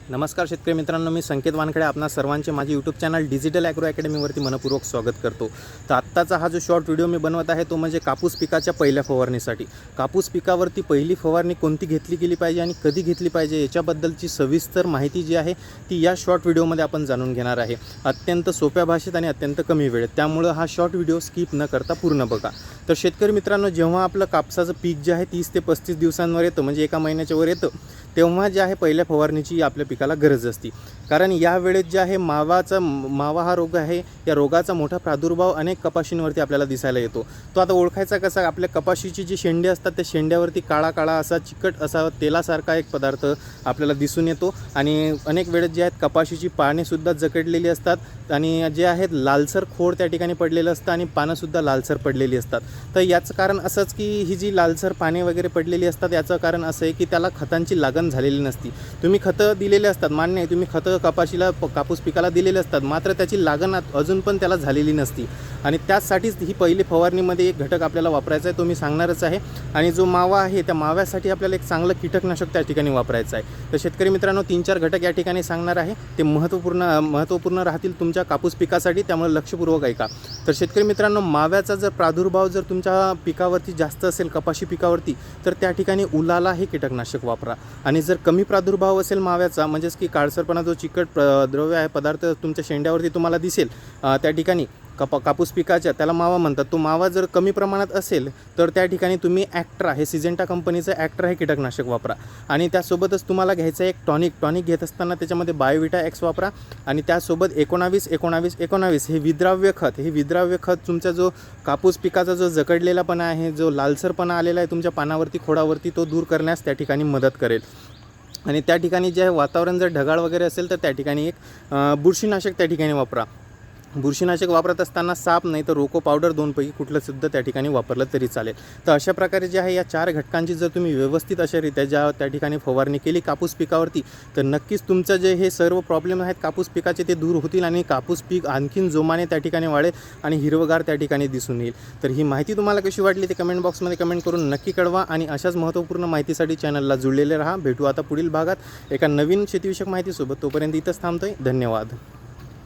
नमस्कार शेतकरी मित्रांनो, मी संकेत वानखेडे आपणा सर्वांचे माझे यूट्यूब चॅनल डिजिटल ॲग्रो अकॅडमीवरती मनपूर्वक स्वागत करतो। तर आत्ताचा हा जो शॉर्ट व्हिडिओ मी बनवत आहे तो म्हणजे कापूस पिकाच्या पहिल्या फवारणीसाठी। कापूस पिकावरती पहिली फवारणी कोणती घेतली गेली पाहिजे आणि कधी घेतली पाहिजे याच्याबद्दलची सविस्तर माहिती जी आहे ती या शॉर्ट व्हिडिओमध्ये आपण जाणून घेणार आहे, अत्यंत सोप्या भाषेत आणि अत्यंत कमी वेळेत। त्यामुळे हा शॉर्ट व्हिडिओ स्किप न करता पूर्ण बघा। तर शेतकरी मित्रांनो, जेव्हा आपलं कापसाचं पीक जे आहे 30 ते 35 दिवसांवर येतं, म्हणजे एका महिन्याच्या वर येतं, तेव्हा जे आहे पहिल्या फवारणीची आपल्या पिकाला गरज असते। कारण या वेळेत जे आहे मावा हा रोग आहे, या रोगाचा मोठा प्रादुर्भाव अनेक कपाशींवरती आपल्याला दिसायला येतो। तो आता ओळखायचा कसा? आपल्या कपाशीची जी शेंडे असतात त्या शेंड्यावरती काळा काळा असा चिकट असा तेलासारखा एक पदार्थ आपल्याला दिसून येतो आणि अनेक वेळेत जे आहेत कपाशीची पानेसुद्धा जखडलेली असतात आणि जे आहेत लालसर खोड त्या ठिकाणी पडलेलं असतं आणि पानंसुद्धा लालसर पडलेली असतात। तर याचं कारण असंच की ही जी लालसर पाने वगैरे पडलेली असतात याचं कारण असं आहे की त्याला खतांची लागण झालेली नसती। तुम्ही खतं दिलेले असतात, मान्य आहे, तुम्ही खतं कपाशीला कापूस पिकाला दिलेले असतात, मात्र त्याची लागण अजून पण त्याला झालेली नसती आणि त्यासाठीच ही पहिली फवारणीमध्ये एक घटक आपल्याला वापरायचा आहे, तो मी सांगणारच आहे। आणि जो मावा आहे त्या माव्यासाठी आपल्याला एक चांगलं कीटकनाशक त्या ठिकाणी वापरायचं आहे। तर शेतकरी मित्रांनो, 3-4 घटक या ठिकाणी सांगणार आहे, ते महत्त्वपूर्ण राहतील तुमच्या कापूस पिकासाठी, त्यामुळे लक्षपूर्वक ऐका। तर शेतकरी मित्रांनो, माव्याचा जर प्रादुर्भाव जर तुमच्या पिकावरती जास्त असेल, कपाशी पिकावरती, तर त्या ठिकाणी उलाला हे कीटकनाशक वापरा। आणि जर कमी प्रादुर्भाव असेल माव्याचा, म्हणजेच की काळसरपणा जो चिकट द्रव्य आहे पदार्थ तुमच्या शेंड्यावरती तुम्हाला दिसेल त्या ठिकाणी कापूस पिकाच्या, त्याला मावा म्हणतात। तो मावा जर कमी प्रमाणात असेल तर त्या ठिकाणी तुम्ही ॲक्ट्रा हे सिजेंटा कंपनीचं ॲक्ट्रा हे कीटकनाशक वापरा। आणि त्यासोबतच तुम्हाला घ्यायचं आहे एक टॉनिक घेत असताना त्याच्यामध्ये बायोविटा एक्स वापरा आणि त्यासोबत 19-19-19 हे विद्राव्य खत तुमचा जो कापूस पिकाचा जो जखडलेलापणा आहे, जो लालसरपणा आलेला आहे तुमच्या पानावरती खोडावरती, तो दूर करण्यास त्या ठिकाणी मदत करेल। आणि त्या ठिकाणी जे आहे वातावरण जर ढगाळ वगैरे असेल तर त्या ठिकाणी एक बुरशीनाशक त्या ठिकाणी वापरा। बुरशीनाशक वापरत असताना साप नाही तर रोको पावडर 2 पैकी कुठलं सुद्धा त्या ठिकाणी वापरलं तरी चालेल। तर अशा प्रकारे जे आहे या 4 घटकांची जर तुम्ही व्यवस्थित अशारित्या त्या ठिकाणी फवारणी केली कापूस पिकावरती, तर नक्कीच तुमचं जे हे सर्व प्रॉब्लेम आहेत कापूस पिकाचे ते दूर होतील आणि कापूस पीक आणखीन जोमाने त्या ठिकाणी वाढेल आणि हिरवगार त्या ठिकाणी दिसून येईल। तर ही माहिती तुम्हाला कशी वाटली ते कमेंट बॉक्समध्ये कमेंट करून नक्की कळवा आणि अशाच महत्त्वपूर्ण माहितीसाठी चॅनलला जुळलेले राहा। भेटू आता पुढील भागात एका नवीन शेतीविषयक माहितीसोबत, तोपर्यंत इथंच थांबतोय। धन्यवाद।